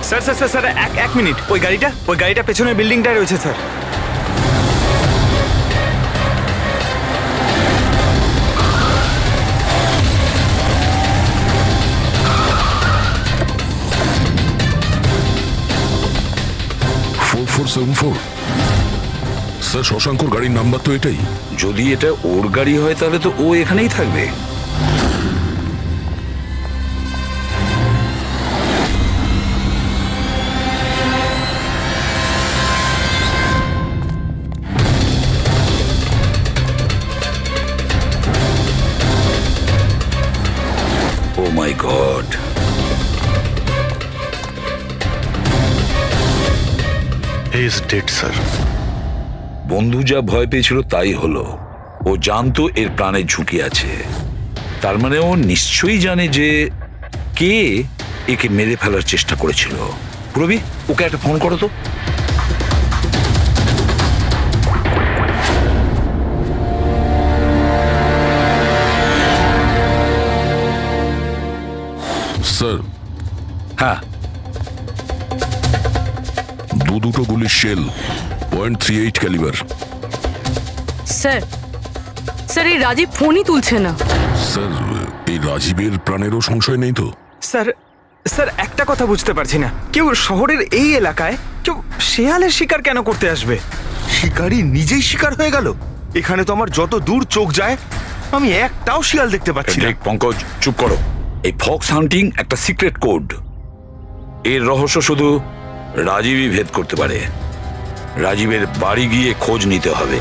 Sir sir sir sir এক minute, ওই গাড়িটা পেছনের বিল্ডিংটায় রয়েছে স্যার। স্যার, শশাঙ্কর গাড়ির নাম্বার তো এটাই। যদি এটা ওর গাড়ি হয় তাহলে তো ও এখানেই থাকবে। Oh my god, he is dead sir. বন্ধু যা ভয় পেয়েছিল তাই হলো। ও জানতো এর প্রাণের ঝুঁকি আছে, তার মানে ও নিশ্চয়ই জানে যে কে একে মেরে ফেলার চেষ্টা করেছিল। প্রবি, ওকে একটা ফোন করো তো। স্যার, হ্যাঁ, দুটো গুলির শেল, .38 ক্যালিবার। স্যার স্যার এই রাজীব ফোনই তুলছে না। স্যার, এই রাজীবের প্রাণেরও সংশয় নেই তো? স্যার স্যার একটা কথা বুঝতে পারছি না, কেউ শহরের এই এলাকায় কেউ শেয়ালের শিকার কেন করতে আসবে? শিকারী নিজেই শিকার হয়ে গেল। এখানে তো আমার যত দূর চোখ যায় আমি একটাও শিয়াল দেখতে পাচ্ছি না। পঙ্কজ, চুপ করো। এই ফক্স হান্টিং একটা সিক্রেট কোড। এর রহস্য শুধু রাজীবই ভেদ করতে পারে। রাজীবের বাড়ি গিয়ে খোঁজ নিতে হবে।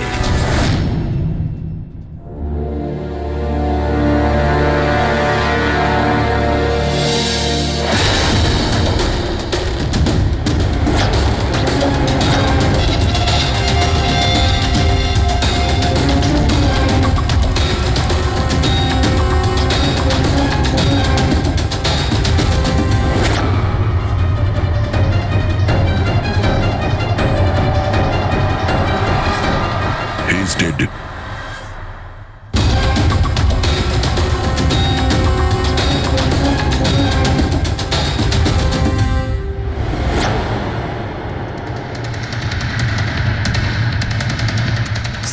He is dead.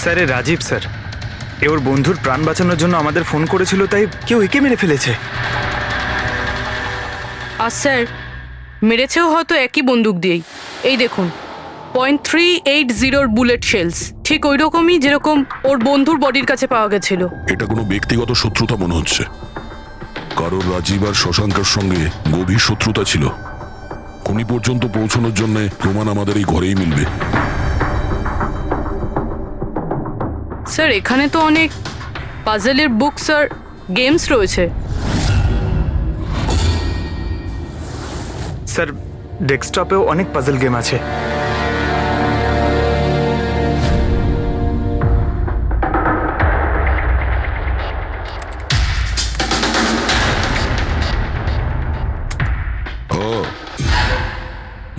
স্যার এ রাজীব স্যার, এ ওর বন্ধুর প্রাণ বাঁচানোর জন্য আমাদের ফোন করেছিল, তাই কেউ একে মেরে ফেলেছে। আর স্যার মেরেছেও হয়তো একই বন্দুক দিয়েই। এই দেখুন, .380 বুলেট শেলস, ঠিক ওই রকমই যেরকম ওর বন্ধুর বডির কাছে পাওয়া গেছিল। এটা কোনো ব্যক্তিগত শত্রুতা মনে হচ্ছে। কারোর রাজীব আর শশাঙ্কের সঙ্গে গভীর শত্রুতা ছিল। খুনি পর্যন্ত পৌঁছানোর জন্য প্রমাণ আমাদের এই ঘরেই মিলবে। স্যার এখানে তো অনেক পাজেলের বুকস আর গেমস রয়েছে। স্যার ডেস্কটপেও অনেক পাজল গেম আছে।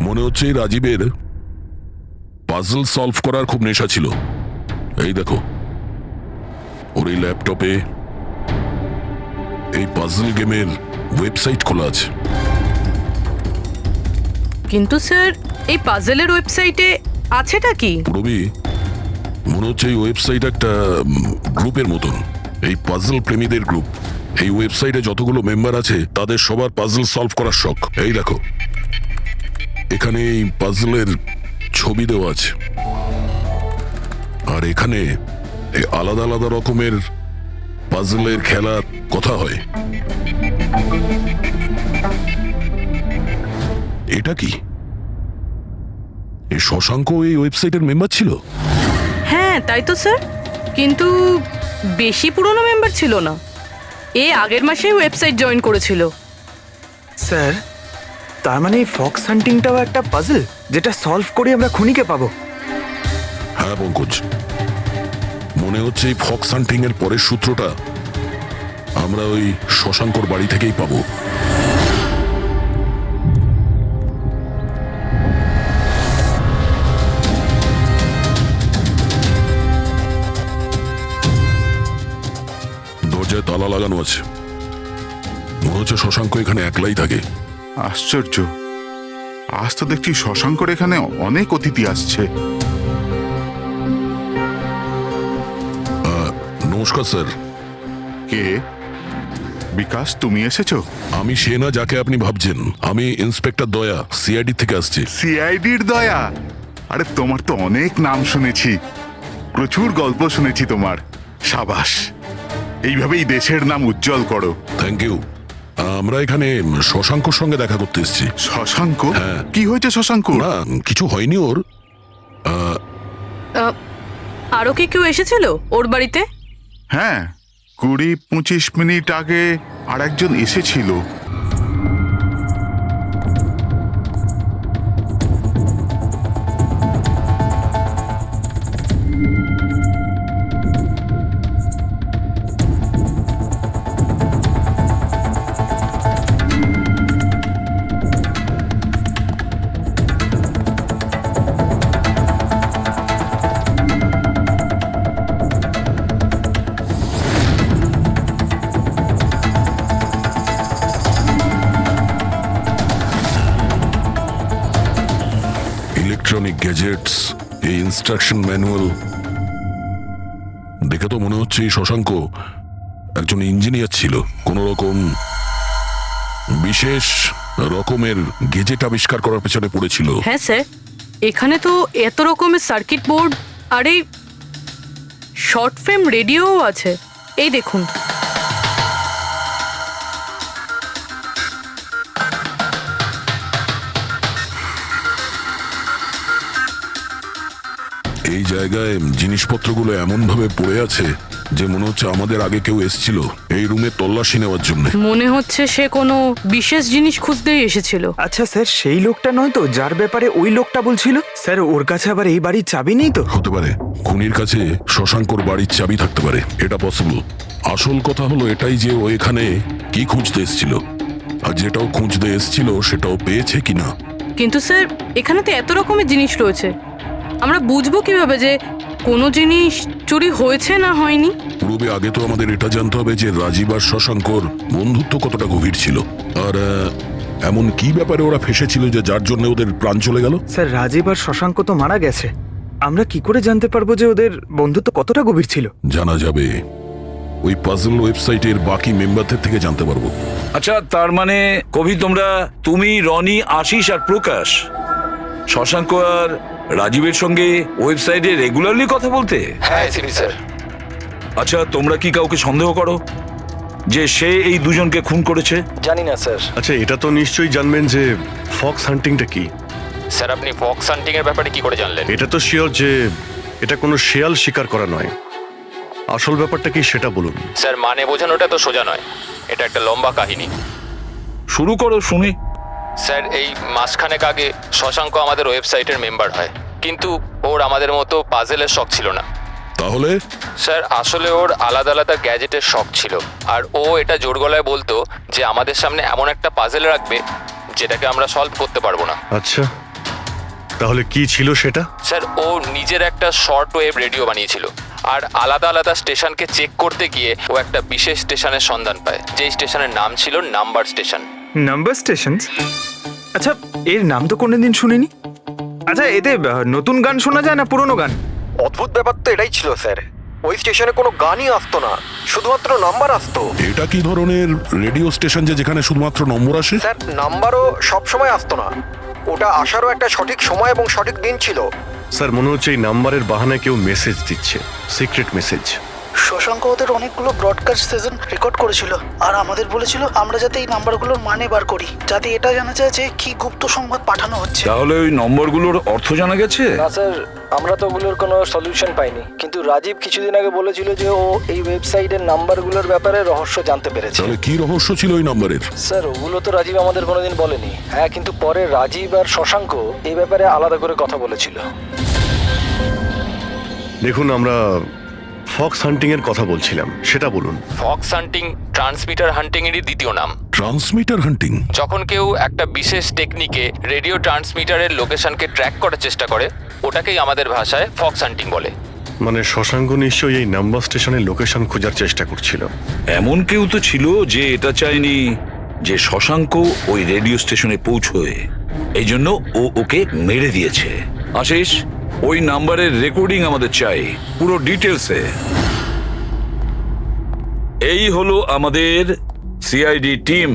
মনে হচ্ছে এই রাজীবের পাজল সলভ করার খুব নেশা ছিল। এই দেখো, ওর এই ল্যাপটপে এই পাজল গেমের ওয়েবসাইট খোলা আছে। কিন্তু স্যার এই পাজেলের ওয়েবসাইটে আছেটা কি? রবি, মনে হচ্ছে এই ওয়েবসাইট একটা গ্রুপের মতন, এই পাজল প্রেমীদের গ্রুপ। এই ওয়েবসাইটে যতগুলো মেম্বার আছে তাদের সবার পাজল সলভ করার শখ। এই দেখো, এখানে এই পাজলের ছবি দেওয়া আছে, আর এখানে এই আলাদা আলাদা রকমের পাজলের খেলার কথা হয়। এটা কি? এই শশাঙ্ক এই ওয়েবসাইটের মেম্বার ছিল? হ্যাঁ তাই তো স্যার, কিন্তু বেশি পুরনো মেম্বার ছিল না। এ আগের মাসেই ওয়েবসাইট জয়েন করেছিল। স্যার তার মানে এই ফক্স হান্টিংটাও একটা পাজল, যেটা সলভ করে আমরা খুনিকে পাবো। হ্যাঁ পঙ্কজ, মনে হচ্ছে এই ফক্স হান্টিং এর পরের সূত্রটা আমরা ওই শশাঙ্কর বাড়ি থেকেই পাবো। দরজায় তালা লাগানো আছে। মনে হচ্ছে শশাঙ্ক এখানে একলাই থাকে। আশ্চর্য, আজ তো দেখছি শশাঙ্কর এখানে অনেক অতিথি আসছে। নমস্কার স্যার। কে? বিকাশ, তুমি এসেছো? আমি সে না যাকে আপনি ভাবছেন। আমি ইন্সপেক্টর দয়া, সিআইডি থেকে আসছি। সিআইডির দয়া? আরে তোমার তো অনেক নাম শুনেছি, প্রচুর গল্প শুনেছি তোমার। সাবাস, এইভাবেই দেশের নাম উজ্জ্বল করো। Thank you. আমরা এখানে শশাঙ্কর সঙ্গে দেখা করতে এসেছি। শশাঙ্ক? হ্যাঁ। কি হয়েছে শশাঙ্ক? না, কিছু হয়নি ওর। আরও কি কেউ এসেছিল ওর বাড়িতে? হ্যাঁ, 20-25 মিনিট আগে আর একজন এসেছিল। ইলেকট্রনিক গ্যাজেটস, এই ইনস্ট্রাকশন ম্যানুয়াল দেখে তো মনে হচ্ছে এই শশাঙ্ক একজন ইঞ্জিনিয়ার ছিল। কোন রকম বিশেষ রকমের গেজেট আবিষ্কার করার পেছনে পড়েছিল। হ্যাঁ স্যার, এখানে তো এত রকমের সার্কিট বোর্ড আর এই শর্ট ফিল্ম রেডিও আছে। এই দেখুন। এই জায়গায় জিনিসপত্রগুলো এমন ভাবে পড়ে আছে যে মনে হচ্ছে আমাদের আগে কেউ এসেছিল এই রুমে তল্লাশি নেওয়ার জন্য। মনে হচ্ছে সে কোনো বিশেষ জিনিস খুঁজতেই এসেছিল। আচ্ছা স্যার, সেই লোকটা নয় তো যার ব্যাপারে ওই লোকটা বলছিল? স্যার, ওর কাছে আবার এই বাড়ির চাবি নেই তো? হতে পারে খুনির কাছে শশাঙ্কর বাড়ির চাবি থাকতে পারে, এটা পসিবল। আসল কথা হলো এটাই যে ও এখানে কি খুঁজতে এসেছিল, আর যেটাও খুঁজতে এসেছিল সেটাও পেয়েছে কিনা। কিন্তু স্যার, এখানে তো এত রকমের জিনিস রয়েছে, আমরা বুঝবো কিভাবে যে কোনো জিনিস চুরি হয়েছে না হয়নি? পূর্বে আগে তো আমাদের এটা জানতে হবে যে রাজীব আর শশাঙ্কর বন্ধুত্ব কতটা গভীর ছিল, আর এমন কি ব্যাপারে ওরা ফেসেছিল যে যার জন্য ওদের প্রাণ চলে গেল। স্যার, রাজীব আর শশাঙ্ক তো মারা গেছে, আমরা কি করে জানতে পারবো যে ওদের বন্ধুত্ব কতটা গভীর ছিল? জানা যাবে ওই পাজল ওয়েবসাইটের বাকি মেম্বারদের থেকে জানতে পারবো। আচ্ছা, তার মানে কবি তুমি, রনি, আশিস আর প্রকাশ শশাঙ্ক আর রাজীবের সঙ্গে ওয়েবসাইটে রেগুলারলি কথা বলতে? হ্যাঁ এসিপি স্যার। আচ্ছা, তোমরা কি কাউকে সন্দেহ করো যে সে এই দুজনকে খুন করেছে? জানি না স্যার। আচ্ছা, এটা তো নিশ্চয়ই জানবেন যে ফক্স হান্টিংটা কি। স্যার, আপনি ফক্স হান্টিং এর ব্যাপারে কি করে জানলেন? এটা তো শিওর যে এটা কোনো শেয়াল শিকার করা নয়। আসল ব্যাপারটা কি সেটা বলুন। স্যার, মানে বোঝানোটা তো সোজা নয়, এটা একটা লম্বা কাহিনী। শুরু করো শুনি। স্যার, এই মাসখানেক আগে শশাঙ্ক আমাদের ওয়েবসাইটের মেম্বার হয়, কিন্তু ওর আমাদের মতো পাজেলের শখ ছিল না। তাহলে স্যার, আসলে ওর আলাদা আলাদা গ্যাজেটের শখ ছিল, আর ও এটা জোর গলায় বলতো যে আমাদের সামনে এমন একটা পাজেল রাখবে যেটাকে আমরা সলভ করতে পারবো না। আচ্ছা, তাহলে কি ছিল সেটা? স্যার, ও নিজের একটা শর্ট ওয়েভ রেডিও বানিয়েছিল, আর আলাদা আলাদা স্টেশনকে চেক করতে গিয়ে ও একটা বিশেষ স্টেশনের সন্ধান পায়, যেই স্টেশনের নাম ছিল নাম্বার স্টেশন। Number station? আচ্ছা, এর নাম তো কোনোদিন শুনিনি। আচ্ছা, এতে নতুন গান শোনা যায় না পুরনো গান? অদ্ভুত ব্যাপার তো এটাই ছিল স্যার, ওই স্টেশনে কোনো গানই আসতো না, শুধুমাত্র নাম্বার আসতো। এটা কি ধরনের রেডিও স্টেশন যে যেখানে শুধুমাত্র নম্বর আসে? স্যার, নাম্বারও সবসময় আসতো না, ওটা আসারও একটা সঠিক সময় এবং সঠিক দিন ছিল। স্যার, মনে হচ্ছে এই নাম্বারের বাহানায় কেউ মেসেজ দিচ্ছে, সিক্রেট মেসেজ। শশাঙ্ক ওদের অনেকগুলো ব্রডকাস্ট সেশন রেকর্ড করেছিল, আর আমাদের বলেছিল আমরা যাতে এই নাম্বারগুলোর মানে বার করি, যাতে এটা জানা যায় যে কি গুপ্ত সংবাদ পাঠানো হচ্ছে। তাহলে ওই নম্বরগুলোর অর্থ জানা গেছে? না স্যার, আমরা তো ওগুলোর কোনো সলিউশন পাইনি, কিন্তু রাজীব কিছুদিন আগে বলেছিল যে ও এই ওয়েবসাইটের নাম্বারগুলোর ব্যাপারে রহস্য জানতে পেরেছে। তাহলে কি রহস্য ছিল ওই নাম্বারের? স্যার, ওগুলো তো রাজীব আমাদের কোনোদিন বলেনি। হ্যাঁ, কিন্তু পরে রাজীব আর শশাঙ্ক এই ব্যাপারে আলাদা করে কথা বলেছিল। দেখুন, আমরা ফক্স হান্টিং এর কথা বলছিলাম, সেটা বলুন। ফক্স হান্টিং ট্রান্সমিটার হান্টিং এরই দ্বিতীয় নাম। ট্রান্সমিটার হান্টিং? যখন কেউ একটা বিশেষ টেকনিকে রেডিও ট্রান্সমিটারের লোকেশনকে ট্র্যাক করার চেষ্টা করে, ওটাকেই আমাদের ভাষায় ফক্স হান্টিং বলে। মানে শশাঙ্ক নিশ্চয়ই এই নাম্বার স্টেশনের লোকেশন খোঁজার চেষ্টা করছিল। এমন কেউ তো ছিল যে এটা চায়নি যে শশাঙ্ক ওই রেডিও স্টেশনে পৌঁছয়, এই জন্য ও ওকে মেরে দিয়েছে। আশিস, ওই নাম্বারের রেকর্ডিং আমাদের চাই, পুরো ডিটেলসে। এই হলো আমাদের সিআইডি টিম।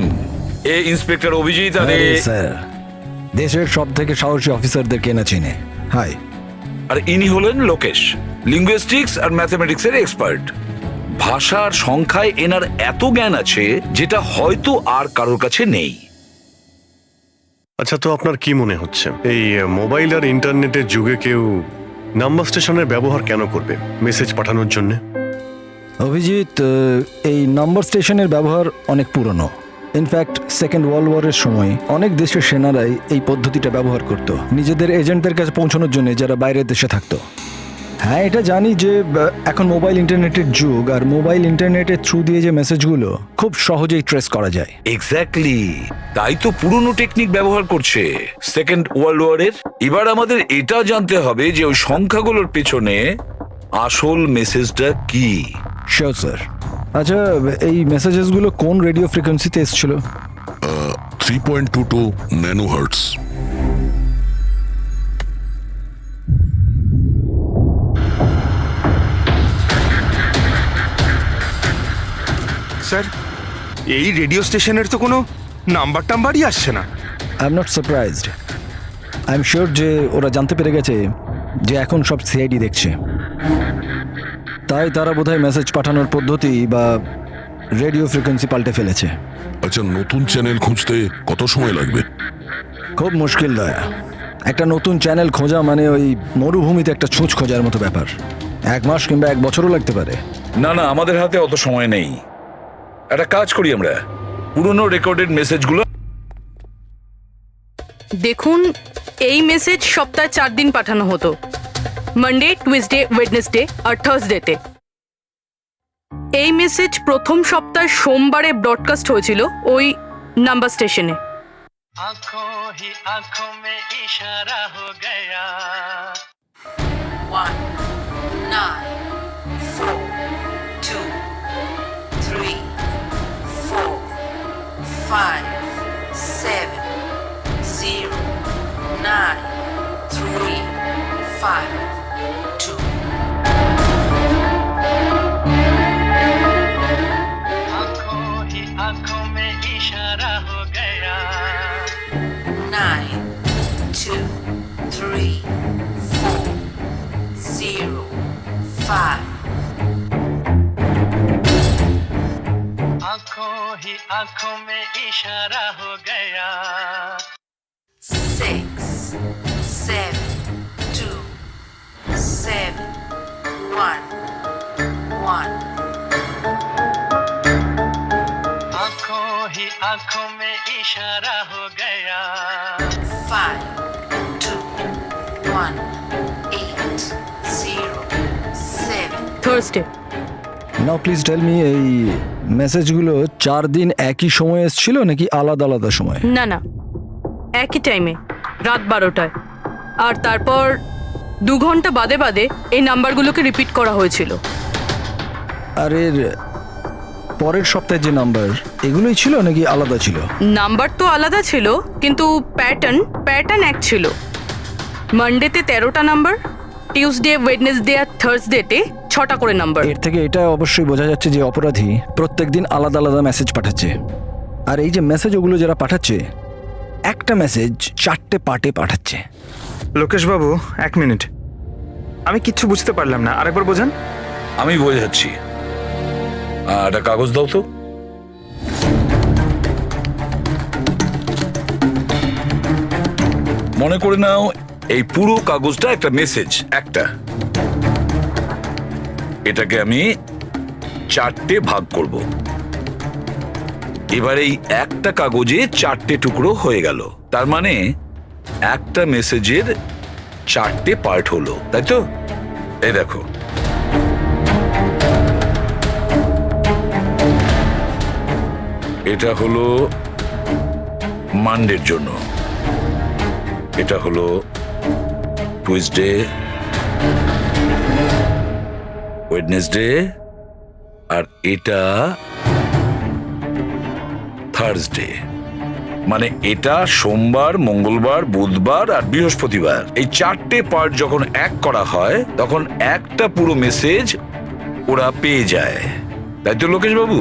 এ ইন্সপেক্টর অভিজিৎ আর স্যার, দেশের সব থেকে সাহসী অফিসারদের কেনা চিনে। হাই। আর ইনি হলেন লোকেশ, লিঙ্গুইস্টিক্স আর ম্যাথমেটিক্সের এক্সপার্ট। ভাষার সংখ্যায় এনার এত জ্ঞান আছে যেটা হয়তো আর কারোর কাছে নেই। আচ্ছা, তো আপনার কি মনে হচ্ছে এই মোবাইল আর ইন্টারনেটের যুগে কেউ নাম্বার স্টেশনের ব্যবহার কেন করবে মেসেজ পাঠানোর জন্য? অভিজিৎ, এই নাম্বার স্টেশনের ব্যবহার অনেক পুরনো। ইনফ্যাক্ট সেকেন্ড ওয়ার্ল্ড ওয়ারের সময় অনেক দেশের সেনারাই এই পদ্ধতিটা ব্যবহার করত নিজেদের এজেন্টদের কাছে পৌঁছানোর জন্য, যারা বাইরের দেশে থাকতো। হ্যাঁ, এটা জানি যে এখন মোবাইল ইন্টারনেটের যুগ, আর মোবাইল ইন্টারনেটের থ্রু দিয়ে যে মেসেজগুলো খুব সহজেই ট্রেস করা যায়। এক্স্যাক্টলি, তাই তো পুরনো টেকনিক ব্যবহার করছে সেকেন্ড ওয়ার্ল্ড ওয়ারের। এবার আমাদের এটা জানতে হবে যে ওই সংখ্যাগুলোর পেছনে আসল মেসেজটা কি। Sure sir. আচ্ছা, এই মেসেজেসগুলো কোন রেডিও ফ্রিকোয়েন্সিতে এসেছিল? 3.22 ন্যানোহার্টস। স্যার, এই রেডিও স্টেশনের তো কোনো নাম্বার টাম্বারই আসছে না। I am not surprised. I am sure যে ওরা জানতে পেরে গেছে যে এখন সব সিআইডি দেখছে, তাই তারা বোধহয় মেসেজ পাঠানোর পদ্ধতি বা রেডিও ফ্রিকোয়েন্সি পাল্টে ফেলেছে। আচ্ছা, নতুন চ্যানেল খুঁজতে কত সময় লাগবে? খুব মুশকিল দয়া। একটা নতুন চ্যানেল খোঁজা মানে ওই মরুভূমিতে একটা ছুঁচ খোঁজার মতো ব্যাপার। 1 মাস কিংবা 1 বছরও লাগতে পারে। না না, আমাদের হাতে অত সময় নেই। একটা কাজ করি, আমরা পুরনো রেকর্ডেড মেসেজগুলো দেখুন, এই মেসেজ সপ্তাহে 4 দিন পাঠানো হতো, মানডে, টুইসডে, ওয়েডনেসডে আর থার্সডেতে। এই মেসেজ প্রথম সপ্তাহের সোমবারে ব্রডকাস্ট হয়েছিল ওই নাম্বার স্টেশনে। आंखों ही आंखों में इशारा हो गया। 1 9 4 2 3 4 5 7 0 9 3 5 2। आंखों ही आंखों में इशारा हो गया। 9 2 3 4 0 5। आंखों ही आंखों में इशारा हो गया। 6 7 2 7 1 1। आंखों ही आंखों में इशारा हो गया। 5 2 1 8 0 7। Thursday. Now please tell me, এই মেসেজগুলো 4 দিন একই সময় এসেছিল নাকি আলাদা আলাদা সময়? না না, একই টাইমে, রাত 12টায়। আর তারপর 2 ঘন্টা বাদে বাদে এই নাম্বারগুলোকে রিপিট করা হয়েছিল। আর এর পরের সপ্তাহে যে নাম্বার, এগুলোই ছিল নাকি আলাদা ছিল? নাম্বার তো আলাদা ছিল, কিন্তু প্যাটার্ন এক ছিল। মানডেতে 13টা নাম্বার, টিউসডে, ওয়েডনেসডে আর থার্সডেতে 6টা করে নাম্বার। এর থেকে এটা অবশ্যই বোঝা যাচ্ছে যে অপরাধী প্রত্যেকদিন আলাদা আলাদা মেসেজ পাঠাচ্ছে। আর এই যে মেসেজ ওগুলো যারা পাঠাচ্ছে, একটা মেসেজ 4টে পার্টে পাঠাচ্ছে। লোকেশ বাবু, 1 মিনিট, আমি কিচ্ছু বুঝতে পারলাম না, আরেকবার বোঝান। আমি বোঝাচ্ছি। একটা কাগজ দাও তো। মনে করে নাও এই পুরো কাগজটা একটা মেসেজ, একটা। এটাকে আমি 4টে ভাগ করব। এবার এই একটা কাগজে 4টে টুকরো হয়ে গেল, তার মানে একটা মেসেজের 4টে পার্ট হলো, তাই তো? এই দেখো, এটা হলো মানডের জন্য, এটা হলো টুইসডে, ওয়েডনেসডে, আর এটা থার্সডে, মানে এটা সোমবার, মঙ্গলবার, বুধবার আর বৃহস্পতিবার, এই 4টে পার্ট যখন এক করা হয় তখন একটা পুরো মেসেজ ওরা পেয়ে যায়, তাই তো লোকেশ বাবু?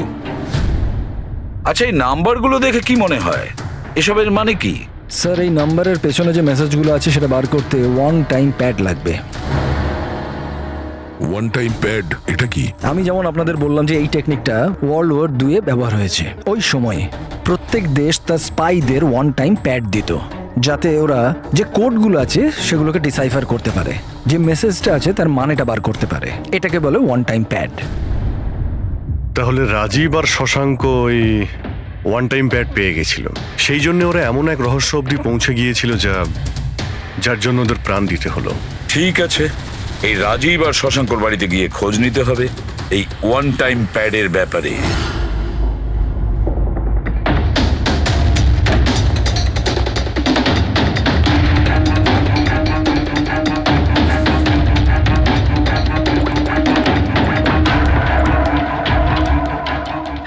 আচ্ছা, এই নাম্বারগুলো দেখে কি মনে হয়, এসবের মানে কি? স্যার, এই নাম্বারের পেছনে যে মেসেজগুলো আছে সেটা বার করতে ওয়ান টাইম প্যাড লাগবে। ওয়ান টাইম প্যাড এটা কি? আমি যেমন আপনাদের বললাম যে এই টেকনিকটা ওয়ার্ল্ড ওয়ার 2 ব্যবহার হয়েছে। ওই সময়ে প্রত্যেক দেশ তার স্পাইদের ওয়ান টাইম প্যাড দিত, যাতে ওরা যে কোডগুলো আছে সেগুলোকে ডিসাইফার করতে পারে, যে মেসেজটা আছে তার মানেটা বার করতে পারে। এটাকে বলে ওয়ান টাইম প্যাড। তাহলে রাজীব আর শশাঙ্ক ওই ওয়ান টাইম প্যাড পেয়ে গেছিল, সেই জন্য ওরা এমন এক রহস্য অবধি পৌঁছে গিয়েছিল যার জন্য ওদের প্রাণ দিতে হলো। ঠিক আছে, এই রাজীব আর শশাঙ্কর বাড়িতে গিয়ে খোঁজ নিতে হবে এই ওয়ান টাইম প্যাডের ব্যাপারে।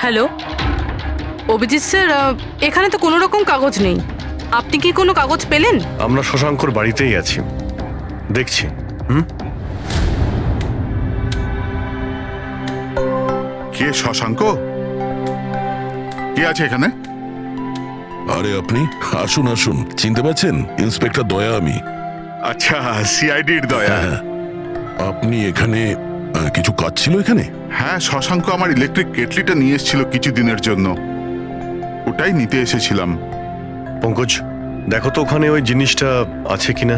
হ্যালো অভিজিৎ স্যার, এখানে তো কোনো রকম কাগজ নেই। আপনি কি কোনো কাগজ পেলেন? আমরা শশাঙ্কর বাড়িতেই আছি, দেখছি। কে শশাঙ্ক? কে আছে এখানে? আরে আপনি আসুন আসুন, চিনতে পারছেন? ইন্সপেক্টর দয়া আমি। আচ্ছা, সিআইডির দয়া। আপনি এখানে কিছু কাজ ছিল এখানে? হ্যাঁ, শশাঙ্ক আমার ইলেকট্রিক কেটলিটা নিয়ে এসেছিল কিছু দিনের জন্য, ওটাই নিতে এসেছিলাম। পঙ্কজ, দেখো তো ওখানে ওই জিনিসটা আছে কিনা।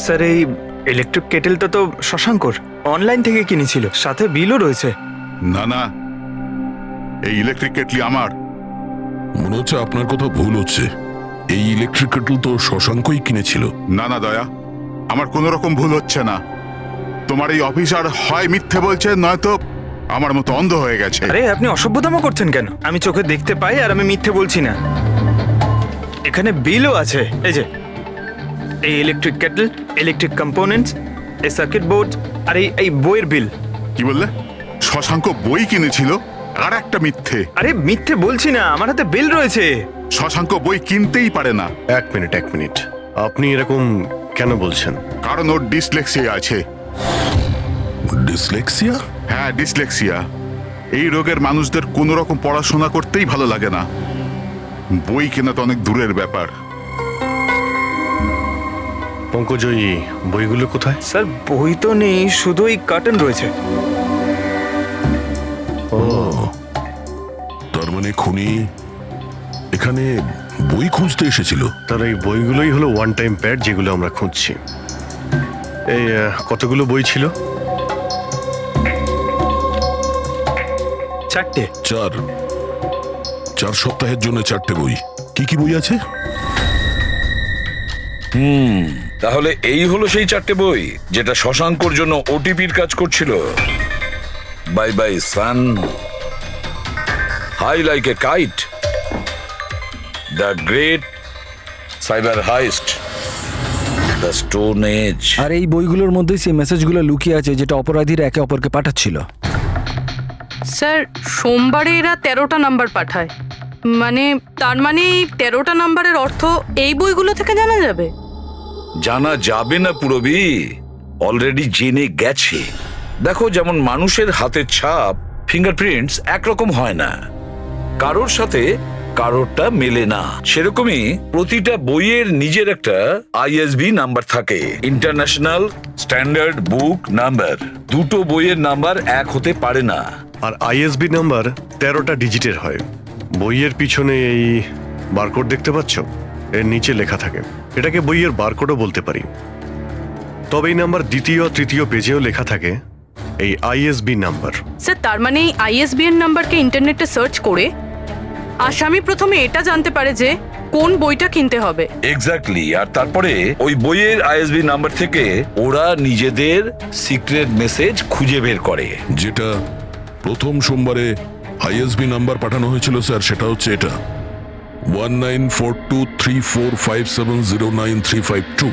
স্যার, এই ইলেকট্রিক কেটেলটা তো শশাঙ্কর অনলাইন থেকে কিনেছিল, সাথে বিলও রয়েছে। না না, এই ইলেকট্রিক কেটলি আমার। মনে হচ্ছে আপনার কোথাও ভুল হচ্ছে। এই ইলেকট্রিক কেটল তো শশাঙ্কই কিনেছিল। না না দয়া, আমার কোনো রকম ভুল হচ্ছে না। তোমার এই অফিসার হয় মিথ্যে বলছে, নয়তো আমার মতো অন্ধ হয়ে গেছে। আরে আপনি অসভ্যতামো করছেন কেন? আমি চোখে দেখতে পাই আর আমি মিথ্যে বলছি না। এখানে বিলও আছে, এই যে এই ইলেকট্রিক কেটল, ইলেকট্রিক কম্পোনেন্টস, এই সার্কিট বোর্ড আর এই বইয়ের বিল। কি বললে? শশাঙ্ক বই কিনেছিল? আর একটা মিথ্যে। আরে মিথ্যে বলছি না, আমার হাতে বিল রয়েছে। শশাঙ্ক বই কিনতেই পারে না। এক মিনিট, আপনি এরকম কেন বলছেন? কারণ ওর ডিসলেক্সিয়া আছে। ডিসলেক্সিয়া? হ্যাঁ, ডিসলেক্সিয়া। এই রোগের মানুষদের কোনো রকম পড়াশোনা করতেই ভালো লাগে না। বই কেনা তো অনেক দূরের ব্যাপার। পঙ্কজ, ওই বইগুলো কোথায়? স্যার, বই তো নেই, শুধু এই কার্টন রয়েছে। ও, তার মানে খুনি এখানে বই খুঁজতে এসেছিল। তার এই বইগুলোই হলো ওয়ান টাইম প্যাড, যেগুলো আমরা খুঁজছি। এই কতগুলো বই ছিল? 4টে। 4 সপ্তাহের জন্য 4টে বই। কি কি বই আছে? তাহলে এই হলো সেই 4টে বই যেটা শশাঙ্কর জন্য ওটিপির কাজ করছিল। Bye bye sun, high like a kite, the great cyber heist, the stone age. আর এই বইগুলোর মধ্যে সেই মেসেজগুলো লুকিয়ে আছে যেটা অপরাধীরা একে অপরকে পাঠাচ্ছিল। স্যার, সোমবারে এরা 13টা নাম্বার পাঠায়, মানে তার মানে এই 13টা নাম্বারের অর্থ এই বইগুলো থেকে জানা যাবে? জানা যাবে না পুরবি, অলরেডি জেনে গেছে। দেখো, যেমন মানুষের হাতের ছাপ, ফিঙ্গারপ্রিন্টস একরকম হয় না, কারোর সাথে কারোরটা মেলে না, সেরকমই প্রতিটা বইয়ের নিজের একটা আইএসবি নাম্বার থাকে, ইন্টারন্যাশনাল স্ট্যান্ডার্ড বুক নাম্বার। দুটো বইয়ের নাম্বার এক হতে পারে না। আর আইএসবি নাম্বার 13টা ডিজিটের হয়। বইয়ের পিছনে এই বারকোড দেখতে পাচ্ছ, এর নিচে লেখা থাকে। এটাকে বইয়ের বারকোডও বলতে পারি। তবে এই নাম্বার দ্বিতীয় তৃতীয় পেজেও লেখা থাকে এই আইএসবি নাম্বার। স্যার, তার মানে এই আইএসবিএন নাম্বারকে ইন্টারনেটে সার্চ করে আসামি প্রথমে এটা জানতে পারে যে কোন বইটা কিনতে হবে। এক্স্যাক্টলি। আর তারপরে ওই বইয়ের আইএসবি নাম্বার থেকে ওরা নিজেদের সিক্রেট মেসেজ খুঁজে বের করে। যেটা প্রথম সোমবারে আইএসবি নাম্বার পাঠানো হয়েছিল স্যার, সেটা হচ্ছে এটা 194234570935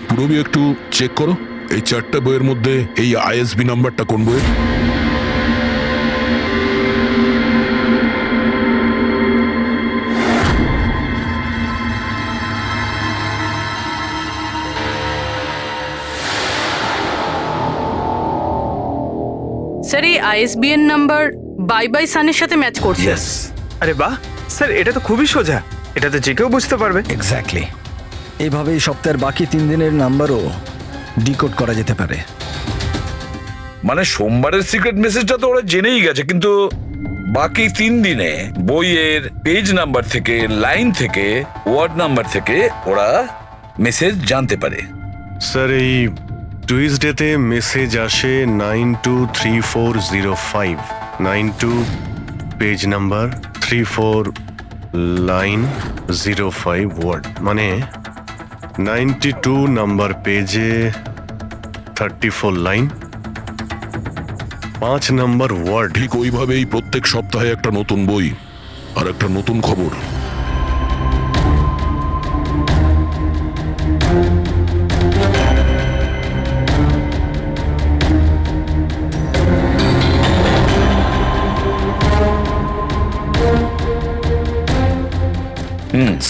পুরোবি একটু চেক করো এই 4টা বইয়ের মধ্যে এই আইএসবি নাম্বারটা কোন বইয়ের। স্যার এই আইএসবিএন নাম্বার বাই বাই সানের সাথে ম্যাচ করছে। ইয়েস, আরে বাহ স্যার, এটা তো খুবই সোজা, এটা তো যে কেউ বুঝতে পারবে। এক্স্যাক্টলি। এইভাবেই সপ্তাহের বাকি 3 দিনের নাম্বারও ডিকোড করা যেতে পারে। মানে সোমবারের সিক্রেট মেসেজটা তো ওরা জেনেই গেছে, কিন্তু বাকি 3 দিনে বইয়ের পেজ নাম্বার থেকে, লাইন থেকে, ওয়ার্ড নাম্বার থেকে ওরা মেসেজ জানতে পারে। স্যার এই টুইসডেতে মেসেজ আসে 923405, 92 পেজ নাম্বার, 34 লাইন, 05 ওয়ার্ড, মানে 92 নাম্বার পেজে 34 লাইন, 5 নাম্বার ওয়ার্ড। ঠিক ওইভাবেই প্রত্যেক সপ্তাহে একটা নতুন বই আর একটা নতুন খবর।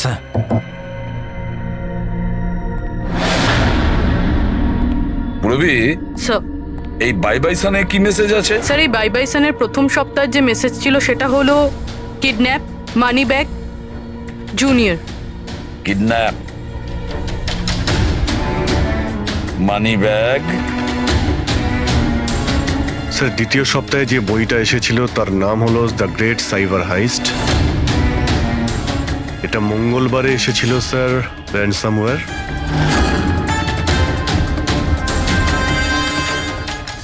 স্যার পুরবি, স্যার এই বাই বাই সানে কি মেসেজ আছে? স্যার এই বাই বাই সানের প্রথম সপ্তাহের যে মেসেজ ছিল সেটা হলো kidnap, money bag, junior. Kidnap, money bag. Sir দ্বিতীয় সপ্তাহে যে বইটা এসেছিল তার নাম হলো দ্য গ্রেট সাইবার হাইস্ট। এটা মঙ্গলবারে এসেছিল স্যার, র্যানসামওয়্যার।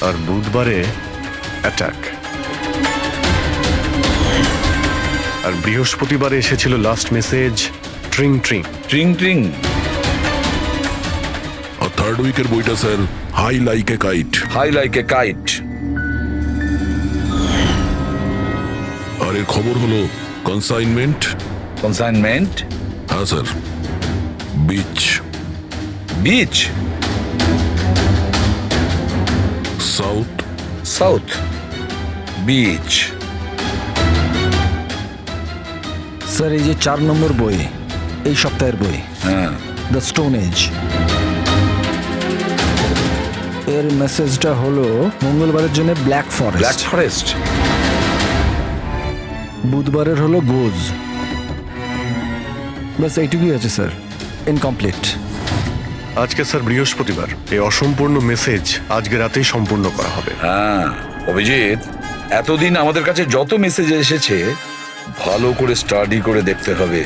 আর বুধবারে অ্যাটাক। আর বৃহস্পতিবারে এসেছিল last message tring tring. Tring tring. আর থার্ড উইকের বইটা sir high like a kite. High like a kite. আর এর খবর হলো কনসাইনমেন্ট। কনসাইনমেন্ট। হ্যাঁ sir. Beach. Beach. South. South beach. Sir এই যে 4 নম্বর বই, এই সপ্তাহের বই, হ্যাঁ, দ্য স্টোন এজ, এর মেসেজটা হলো মঙ্গলবারের জন্য ব্ল্যাক ব্ল্যাক ফরেস্ট, ফরেস্ট। বুধবারের হলো গোজ। বাস এইটুকুই আছে স্যার, ইনকমপ্লিট। আজকে স্যার বৃহস্পতিবার, এই অসম্পূর্ণ মেসেজ আজকে রাতেই সম্পূর্ণ করা হবে। হ্যাঁ অভিজিৎ, এতদিন আমাদের কাছে যত মেসেজ এসেছে ভালো করে স্টাডি করে দেখতে হবে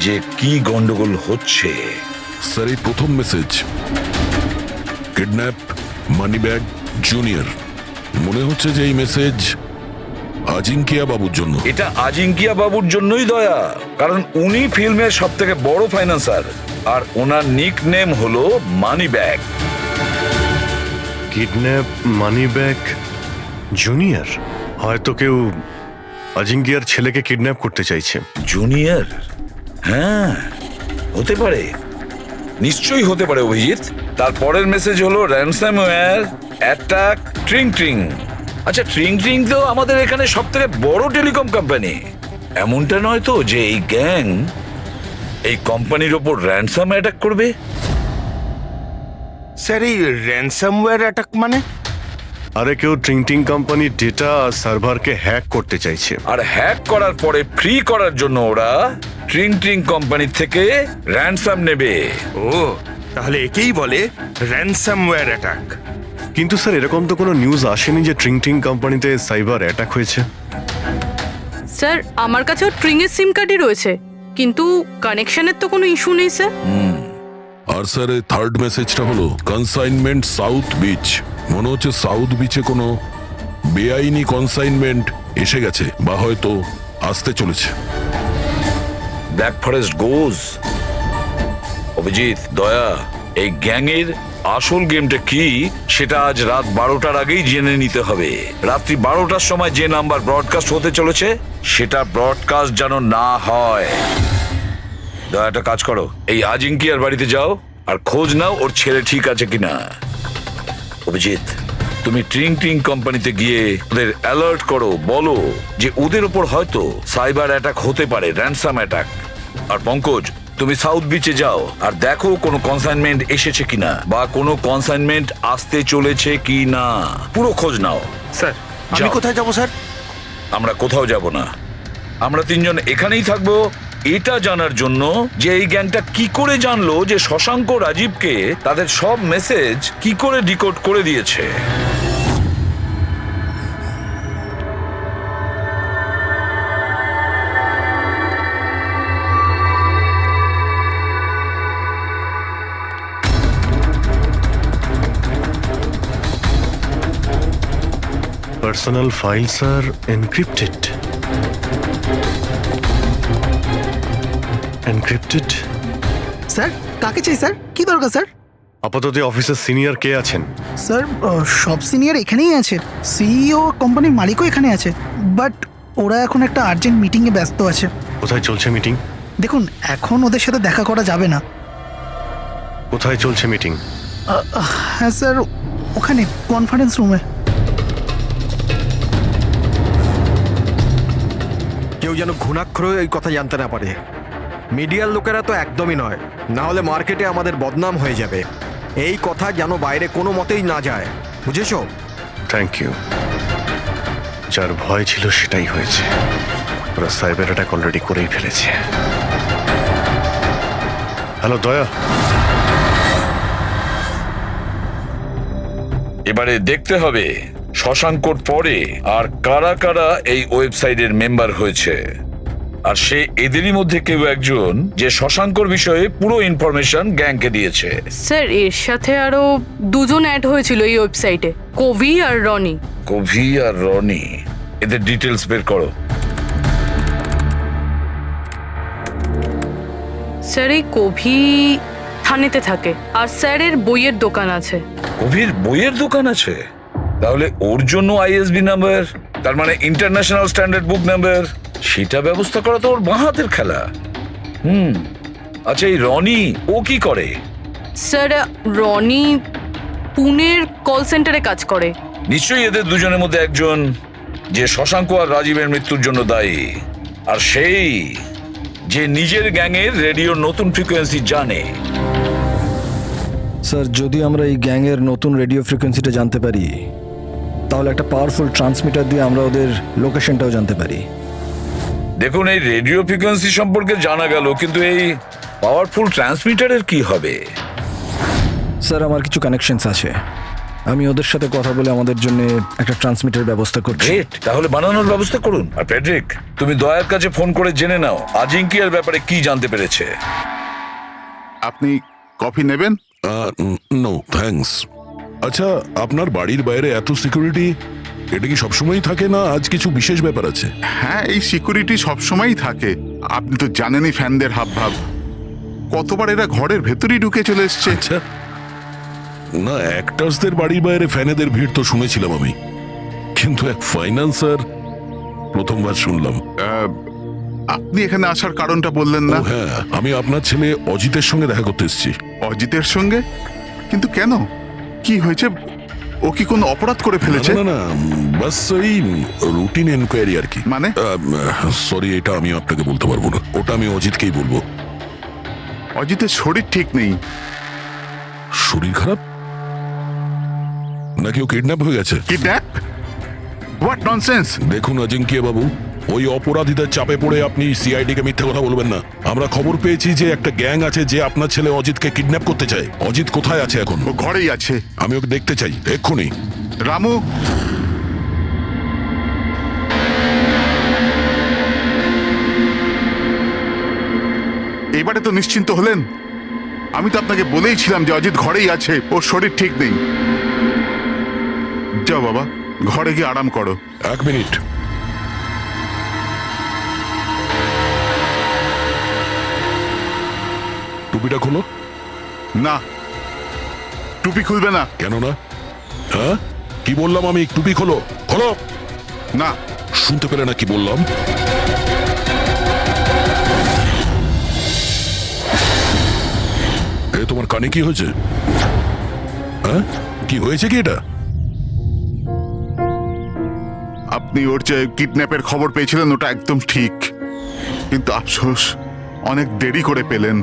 যে কি গন্ডগোল হচ্ছে। স্যার এই প্রথম message kidnap, money bag, junior. মনে হচ্ছে যে এই মেসেজ আজিঙ্কিয়া বাবুর জন্য। এটা আজিঙ্কিয়া বাবুর জন্যই দয়া, কারণ উনি ফিল্মের সব থেকে বড় ফাইন্যান্সার আর ওনার নিক নেম হলো money bag. Kidnap, money bag, junior. হয়তো কেউ আজিঙ্কিয়ার ছেলেকে কিডন্যাপ করতে চাইছে। জুনিয়র? হ্যাঁ হতে পারে, নিশ্চয়ই হতে পারে অভিজিৎ। তারপরের মেসেজ হলো র্যানসামওয়্যার, অ্যাটাক, ট্রিং ট্রিং। আচ্ছা ট্রিং ট্রিং তো আমাদের এখানে সব থেকে বড় টেলিকম কোম্পানি। এমনটা নয় তো যে এই গ্যাং এই কোম্পানির ওপর র্যানসাম অ্যাটাক করবে? স্যার এই র্যানসামওয়্যার অ্যাটাক মানে? আরে কেউ ট্রিং ট্রিং কোম্পানির ডেটা আর সার্ভারকে হ্যাক করতে চাইছে। আর হ্যাক করার পরে ফ্রি করার জন্য ওরা ট্রিং ট্রিং কোম্পানির থেকে র্যানসাম নেবে। ও তাহলে একেই বলে র্যানসামওয়্যার অ্যাটাক। কিন্তু স্যার এরকম তো কোনো নিউজ আসেনি যে ট্রিং ট্রিং কোম্পানিতে সাইবার অ্যাটাক হয়েছে। স্যার আমার কাছেও ট্রিং এর সিম কার্ডই রয়েছে, কিন্তু কানেকশনের তো কোনো ইস্যু নেই স্যার। আর স্যার এই থার্ড মেসেজটা হলো কনসাইনমেন্ট সাউথ বিচ। মনে হচ্ছে সাউথ বিচে কোনো বেআইনি কনসাইনমেন্ট এসে গেছে বা হয়তো আসতে চলেছে। ব্ল্যাক ফরেস্ট গোজ। অভিজিৎ, দয়া, এই গ্যাংয়ের আসল গেমটা কি সেটা আজ রাত 12টার আগেই জেনে নিতে হবে। রাত্রি 12টার সময় যে নাম্বার ব্রডকাস্ট হতে চলেছে সেটা ব্রডকাস্ট যেন না হয়। দয়া একটা কাজ করো, এই আজিঙ্কিয়ার বাড়িতে যাও আর খোঁজ নাও ওর ছেলে ঠিক আছে কিনা। অভিজিৎ, তুমি ট্রিং ট্রিং কোম্পানিতে গিয়ে ওদের অ্যালার্ট করো, বলো যে ওদের ওপর হয়তো সাইবার অ্যাটাক হতে পারে, র্যানসাম অ্যাটাক। আর পঙ্কজ, তুমি সাউথ বিচে যাও আর দেখো কোনো কনসাইনমেন্ট এসেছে কিনা বা কোনো কনসাইনমেন্ট আসতে চলেছে কিনা, পুরো খোঁজ নাও। স্যার আমি যাও। কোথায় যাবো স্যার? আমরা কোথাও যাব না, আমরা তিনজন এখানেই থাকবো এটা জানার জন্য যে এই গ্যাংটা কি করে জানলো যে শশাঙ্ক রাজীবকে তাদের সব মেসেজ কি করে ডিকোড করে দিয়েছে। পার্সোনাল ফাইলস আর এনক্রিপ্টেড। এনক্রিপ্টেড? স্যার কাকে চাই স্যার? কি দরকার স্যার? আপাতত অফিসের সিনিয়র কে আছেন? স্যার সব সিনিয়র এখানেই আছে, সিইও কোম্পানির মালিকও এখানে আছে, বাট ওরা এখন একটা আর্জেন্ট মিটিংয়ে ব্যস্ত আছে। কোথায় চলছে মিটিং? দেখুন এখন ওদের সাথে দেখা করা যাবে না। কোথায় চলছে মিটিং? হ্যাঁ স্যার, ওখানে কনফারেন্স রুমে। কেউ যেন ঘুণাক্ষর এই কথা জানতে না পারে। মিডিয়ার লোকেরা তো একদমই নয়, না হলে মার্কেটে আমাদের বদনাম হয়ে যাবে। এই কথা যেন বাইরে কোনো মতেই না যায়, বুঝেছো? Thank you. যার ভয় ছিল সেটাই হয়েছে, ওরা সাইবার অ্যাটাক অলরেডি করেই ফেলেছে। হ্যালো দয়া, এবারে দেখতে হবে শশাঙ্কর পরে আর কারা কারা এই ওয়েবসাইটের মেম্বার হয়েছে, আর সে এদেরই মধ্যে কেউ একজন যে শশাঙ্কর বিষয়ে পুরো ইনফরমেশন গ্যাংকে দিয়েছে। স্যার এর সাথে আরো দুজন অ্যাড হয়েছিল এই ওয়েবসাইটে, কবি আর রনি। কভি আর রনি, এদের ডিটেলস বের করো। স্যার এই কবি থানেতে থাকে, আর স্যারের বইয়ের দোকান আছে। কবির বইয়ের দোকান আছে? তাহলে ওর জন্য আইএসবি নাম্বার, তার মানে ইন্টারন্যাশনাল স্ট্যান্ডার্ড বুক নাম্বার, সেটা ব্যবস্থা করা তো ওর বাঁ হাতের খেলা। আচ্ছা এই রনি ও কি করে? স্যার রনি পুনের কল সেন্টারে কাজ করে। নিশ্চয়ই এদের দুজনের মধ্যে একজন যে শশাঙ্ক আর রাজীবের মৃত্যুর জন্য দায়ী, আর সেই যে নিজের গ্যাংয়ের রেডিওর নতুন ফ্রিকোয়েন্সি জানে। স্যার যদি আমরা এই গ্যাংয়ের নতুন রেডিও ফ্রিকোয়েন্সিটা জানতে পারি, তাহলে একটা পাওয়ারফুল ট্রান্সমিটার দিয়ে আমরা ওদের লোকেশনটাও জানতে পারি। দেখুন এই রেডিও ফ্রিকোয়েন্সি সম্পর্কে জানা গেল, কিন্তু এই পাওয়ারফুল ট্রান্সমিটারের কি হবে? স্যার আমার কিছু কানেকশনস আছে, আমি ওদের সাথে কথা বলে আমাদের জন্য একটা ট্রান্সমিটার ব্যবস্থা করছি। গ্রেট, তাহলে বানানোর ব্যবস্থা করুন। আর প্যাড্রিক, তুমি দয়ার কাছে ফোন করে জেনে নাও আজিঙ্কিয়ার ব্যাপারে কি জানতে পেরেছে। আপনি কফি নেবেন? No thanks. আচ্ছা, আপনার বাড়ির বাইরে এত সিকিউরিটি, এটা কি সবসময়ই থাকে না আজ কিছু বিশেষ ব্যাপার আছে? হ্যাঁ, এই সিকিউরিটি সবসময়ই থাকে। আপনি তো জানেনই ফ্যানদের হাবভাব। কতবার এরা ঘরের ভেতরেই ঢুকে চলে এসছে। আচ্ছা, না অ্যাক্টার্সদের বাড়ির বাইরে ফ্যানেদের ভিড় তো শুনেছিলাম আমি, কিন্তু এক ফাইন্যান্সার প্রথমবার শুনলাম। আপনি এখানে আসার কারণটা বললেন না? ও হ্যাঁ, আমি আপনার ছেলে অজিতের সঙ্গে দেখা করতে এসেছি। অজিতের সঙ্গে? কিন্তু কেন, কি হয়েছে? ও কি কোনো অপরাধ করে ফেলেছে? না না, বাস এই রুটিন এনকোয়ারি আর কি। মানে? সরি, এটা আমি আপনাকে বলতে পারবো না, ওটা আমি অজিতকেই বলবো। অজিতের শরীর ঠিক নেই। শরীর খারাপ নাকি ও কিডন্যাপ হয়ে গেছে? কিডন্যাপ? What nonsense! দেখুন অজিঙ্কিয়া বাবু, ওই অপরাধীদের চাপে পড়ে আপনি সিআইডি কে মিথ্যে কথা বলবেন না। আমরা খবর পেয়েছি যে একটা গ্যাং আছে যে আপনার ছেলে অজিতকে কিডন্যাপ করতে চায়। অজিত কোথায় আছে এখন? ও ঘরেই আছে। আমি ওকে দেখতে চাই এক্ষুনি। রামু, এবারে তো নিশ্চিন্ত হলেন? আমি তো আপনাকে বলেইছিলাম যে অজিত ঘরেই আছে, ওর শরীর ঠিক নেই। যাও বাবা, ঘরে গিয়ে আরাম করো। এক মিনিট, টুপিটা খোলো। না, টুপি খুলবে না। কেন না? হ্যাঁ, কি বললাম আমি? টুপি খোলো, খোলো। না, শুনতে পেলে না কি বললাম? এ তোমার কানে কি হয়েছে? হ্যাঁ, কি হয়েছে কি এটা? আপনি ওর যে কিডন্যাপের খবর পেয়েছিলেন ওটা একদম ঠিক, কিন্তু আফসোস অনেক দেরি করে পেলেন।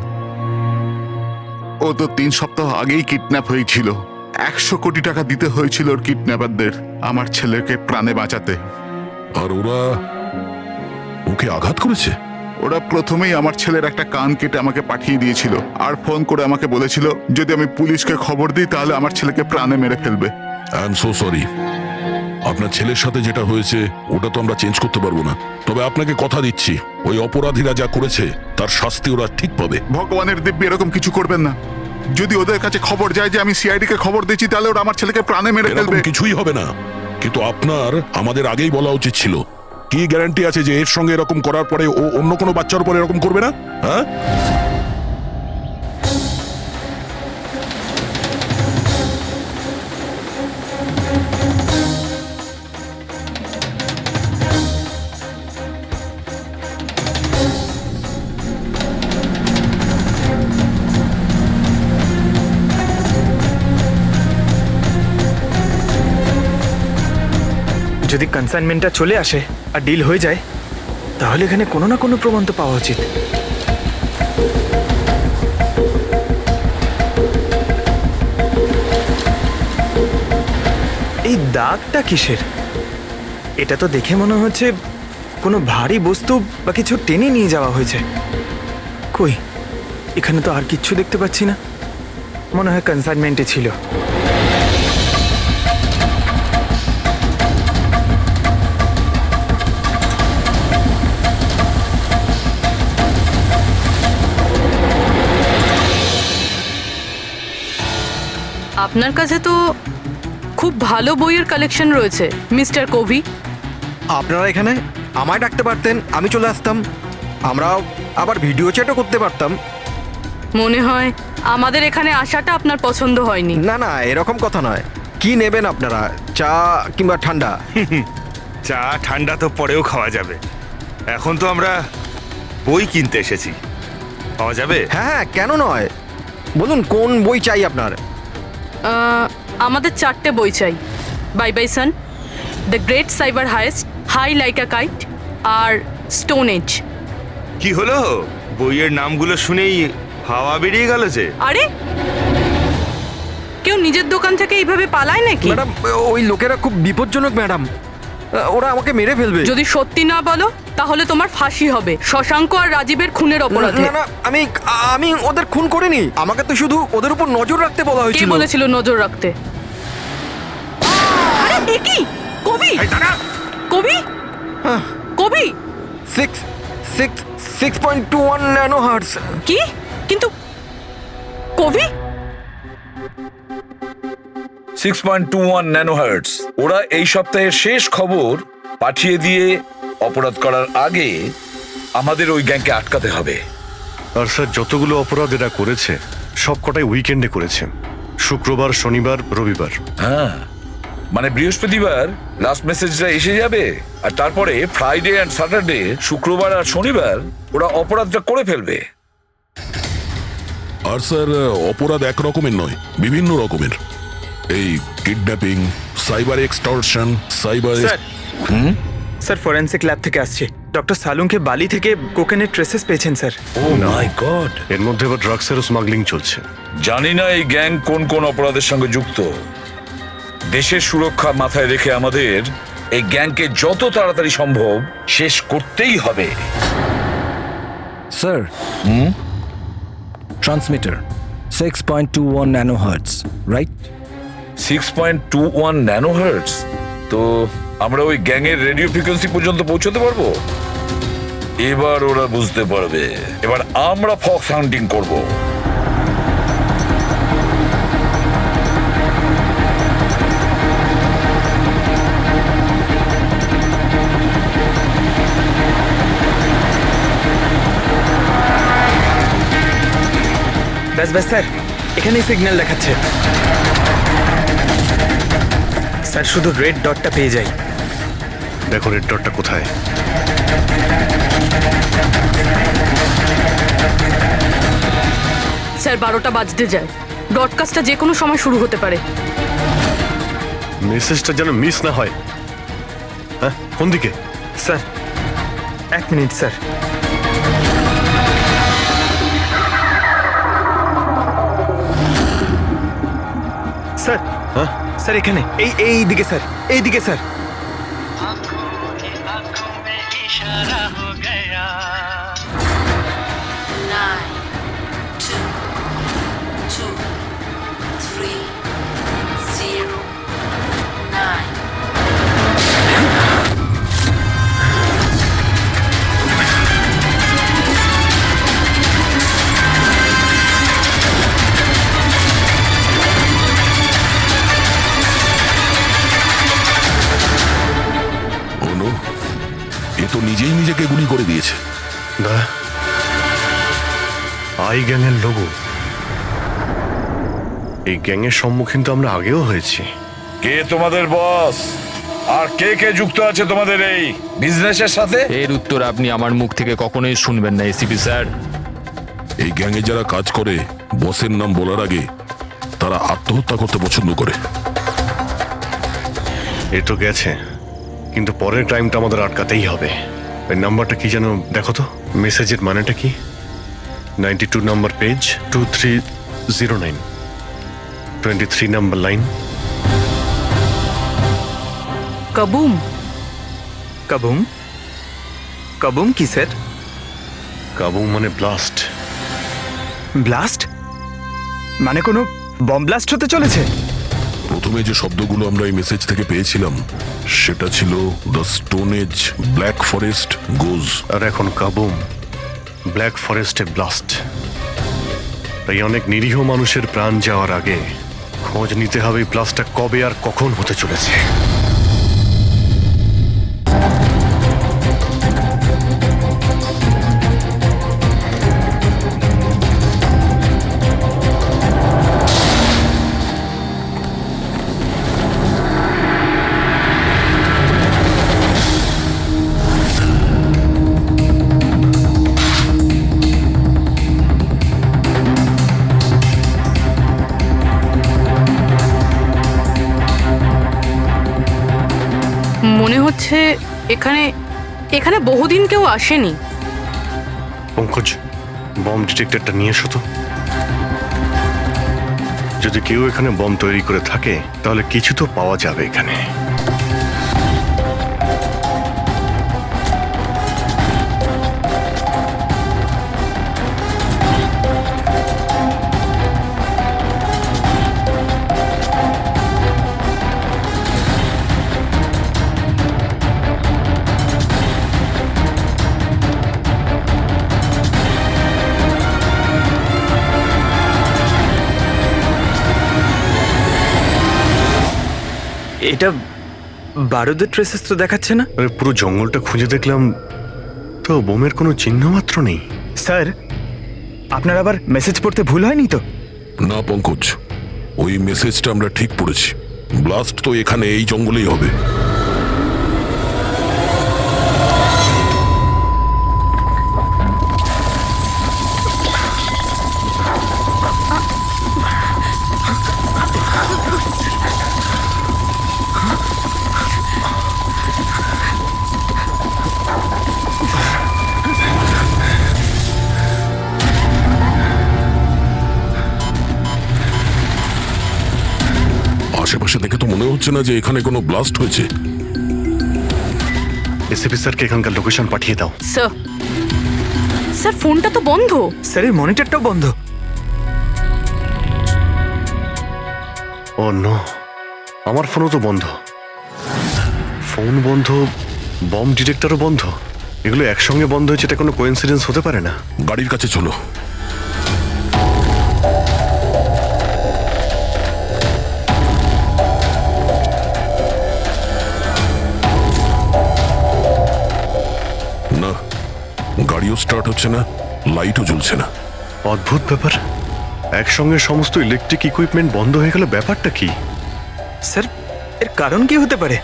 ও তো 3 সপ্তাহ আগেই কিডন্যাপ হয়েছিল। 100 কোটি টাকা দিতে হয়েছিল ওর কিডন্যাপারদের আমার ছেলেকে প্রাণে বাঁচাতে। আর ওরা ওকে আঘাত করেছে? ওরা প্রথমেই আমার ছেলের একটা কান কেটে আমাকে পাঠিয়ে দিয়েছিল আর ফোন করে আমাকে বলেছিল যদি আমি পুলিশকে খবর দিই তাহলে আমার ছেলেকে প্রাণে মেরে ফেলবে। I am so sorry. আপনার ছেলের সাথে যেটা হয়েছে ওটা তো আমরা চেঞ্জ করতে পারবো না, তবে আপনাকে কথা দিচ্ছি ওই অপরাধীরা যা করেছে তার শাস্তি ওরা ঠিক পাবে। ভগবানের দিব্যি এরকম কিছু করবেন না। যদি ওদের কাছে খবর যায় যে আমি সিআইডি কে খবর দিচ্ছি তাহলে ওরা আমার ছেলেকে প্রাণে মেরে এরকম ফেলবে। কিছুই হবে না, কিন্তু আপনার আমাদের আগেই বলা উচিত ছিল। কি গ্যারান্টি আছে যে এর সঙ্গে এরকম করার পরে ও অন্য কোনো বাচ্চার উপর এরকম করবে না? হ্যাঁ, যদি কনসাইনমেন্টটা চলে আসে আর ডিল হয়ে যায় তাহলে এখানে কোনো না কোনো প্রমাণ তো পাওয়া উচিত। এই দাগটা কিসের? এটা তো দেখে মনে হচ্ছে কোনো ভারী বস্তু বা কিছু টেনে নিয়ে যাওয়া হয়েছে। কই, এখানে তো আর কিচ্ছু দেখতে পাচ্ছি না। মনে হয় কনসাইনমেন্টে ছিল। আপনার কাছে তো খুব ভালো বইয়ের কালেকশন রয়েছে মিস্টার কোভি। আপনারা এখানে আমায় ডাকতে পারতেন, আমি চলে আসতাম। আমরাও আবার ভিডিও চ্যাটও করতে পারতাম। মনে হয় আমাদের এখানে আসাটা আপনার পছন্দ হয়নি। না না, এরকম কথা নয়। কি নেবেন আপনারা, চা কিংবা ঠান্ডা? চা ঠান্ডা তো পরেও খাওয়া যাবে। এখন তো আমরা বই কিনতে এসেছি, পাওয়া যাবে? হ্যাঁ হ্যাঁ, কেন নয়, বলুন কোন বই চাই আপনার? আমাদের 4টে বই চাই। Bye bye sun, the great cyber heist, high like a kite আর স্টোন এজ। কি হলো, বইয়ের নামগুলো শুনেই হাওয়া বেরিয়ে গেল যে? আরে কেউ নিজের দোকান থেকে এইভাবে পালায় নাকি? ম্যাডাম, ওই লোকেরা খুব বিপজ্জনক ম্যাডাম, ওরা আমাকে মেরে ফেলবে। যদি সত্যি না বলো তাহলে তোমার ফাঁসি হবে শশাঙ্ক আর রাজীবের খুনের অপরাধে। না না, আমি ওদের খুন করিনি। আমাকে তো শুধু ওদের উপর নজর রাখতে বলা কে হয়েছিল। বলেছিল নজর রাখতে? আরে এ কি? কবি, কবি, কবি 6.21 ন্যানো হার্টজ। কি? কিন্তু কবি 6.21 ন্যানোহার্টজ। ওরা এই সপ্তাহের শেষ খবর পাঠিয়ে দিয়ে অপরাধ করার আগে আমাদের ওই গ্যাংকে আটকাতে হবে। আর স্যার, যতগুলো অপরাধ এরা করেছে সব কটাই উইকেন্ডে করেছে, শুক্রবার, শনিবার, রবিবার। হ্যাঁ, মানে বৃহস্পতিবার লাস্ট মেসেজটা এসে যাবে আর তারপরে ফ্রাইডে অ্যান্ড স্যাটারডে, শুক্রবার আর শনিবার ওরা অপরাধটা করে ফেলবে। আর স্যার, অপরাধ এক রকমের নয়, বিভিন্ন রকমের। এই kidnapping, cyber extortion, cyber. Sir forensic lab থেকে আসছে। ডক্টর সালুংকে বালি থেকে কোকেনের ট্রেসেস পেয়েছেন স্যার। O my god! এর মধ্যে আবার ড্রাগসেরও স্মাগলিং চলছে। জানি না এই গ্যাং কোন কোন অপরাধের সঙ্গে যুক্ত। দেশের সুরক্ষা মাথায় রেখে আমাদের এই গ্যাংকে যত তাড়াতাড়ি সম্ভব শেষ করতেই হবে। Sir, transmitter 6.21 nano hertz, right? 6.21 ন্যানোহার্টজ। তো আমরা ওই গ্যাংয়ের রেডিও ফ্রিকোয়েন্সি পর্যন্ত পৌঁছতে পারবো? এবার ওরা বুঝতে পারবে। এবার আমরা ফক্স হান্টিং করব। ব্যাস ব্যাস স্যার, এখানেই সিগন্যাল দেখাচ্ছে। স্যার শুধু রেড ডটটা পেয়ে যাই। দেখো রেড ডটটা কোথায়। স্যার 12টা বাজতে যায়। ব্রডকাস্টটা যে কোনো সময় শুরু হতে পারে। মেসেজটা যেন মিস না হয়। হ্যাঁ, কোন দিকে? Sir 1 minute sir. স্যার হ্যাঁ স্যার এখানে এই দিকে স্যার, এই দিকে স্যার। आंखों ही आंखों में इशारा हो गया 9, 2, 2, 3, 0, 9. অনু, এ তো নিজেই নিজেকে গুলি করে দিয়েছে। না, আই গ্যাংয়ের লোগো। এই গ্যাংয়ের সম্মুখীন তো আমরা আগেও হয়েছি। কে তোমাদের বস আর কে কে যুক্ত আছে তোমাদের এই বিজনেসের সাথে? এর উত্তর আপনি আমার মুখ থেকে কখনোই শুনবেন না এসিপি স্যার। এই গ্যাংয়ে যারা কাজ করে বসের নাম বলার আগে তারা আত্মহত্যা করতে পছন্দ করে। এ তো গেছে, কিন্তু পরের ক্রাইমটা আমাদের আটকাতেই হবে। ওই নাম্বারটা কি যেন দেখো তো, মেসেজের মানেটা কি? 92 নাম্বার পেজ 2309, 23 নাম্বার লাইন। কাবুম। কাবুম? কাবুম কি স্যার? কাবুম মানে ব্লাস্ট। ব্লাস্ট মানে কোনো বম ব্লাস্ট হতে চলেছে? প্রথমে যে শব্দগুলো আমরা এই মেসেজ থেকে পেয়েছিলাম সেটা ছিল the stone age black forest goes. আর এখন কাবুম, ব্ল্যাক ফরেস্টে ব্লাস্ট। তাই অনেক নিরীহ মানুষের প্রাণ যাওয়ার আগে খোঁজ নিতে হবে এই ব্লাস্টটা কবে আর কখন হতে চলেছে। মনে হচ্ছে এখানে এখানে বহুদিন কেউ আসেনি। পঙ্কজ, বম ডিটেক্টরটা নিয়ে এসো তো। যদি কেউ এখানে বম তৈরি করে থাকে তাহলে কিছু তো পাওয়া যাবে এখানে। এটা বারুদের ট্রেসেস তো দেখাচ্ছে না। আরে পুরো জঙ্গলটা খুঁজে দেখলাম তো বোমের কোনো চিহ্ন মাত্র নেই। স্যার আপনার আবার মেসেজ পড়তে ভুল হয়নি তো? না পঙ্কজ, ওই মেসেজটা আমরা ঠিক পড়েছি। ব্লাস্ট তো এখানে এই জঙ্গলেই হবে। আশেপাশে দেখে তো মনে হচ্ছে না যে এখানে কোনো ব্লাস্ট হয়েছে। এসিপি স্যারকে এখানকার লোকেশন পাঠিয়ে দাও। স্যার স্যার ফোনটা তো বন্ধ। স্যারের মনিটরটাও বন্ধ। ও নো, আমার ফোনও তো বন্ধ। ফোন বন্ধ, বম ডিটেক্টরও বন্ধ। এগুলো একসঙ্গে বন্ধ হয়েছে, এটা কোনো কোইন্সিডেন্স হতে পারে না। গাড়ির কাছে চলো। না, গাড়িও স্টার্ট হচ্ছে না, লাইটও জ্বলছে না। অদ্ভুত ব্যাপার, একসঙ্গে সমস্ত ইলেকট্রিক ইকুইপমেন্ট বন্ধ হয়ে গেল, ব্যাপারটা কি? স্যার এর কারণ কি হতে পারে?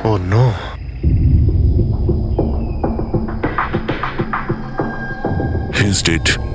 ও নো। He is dead.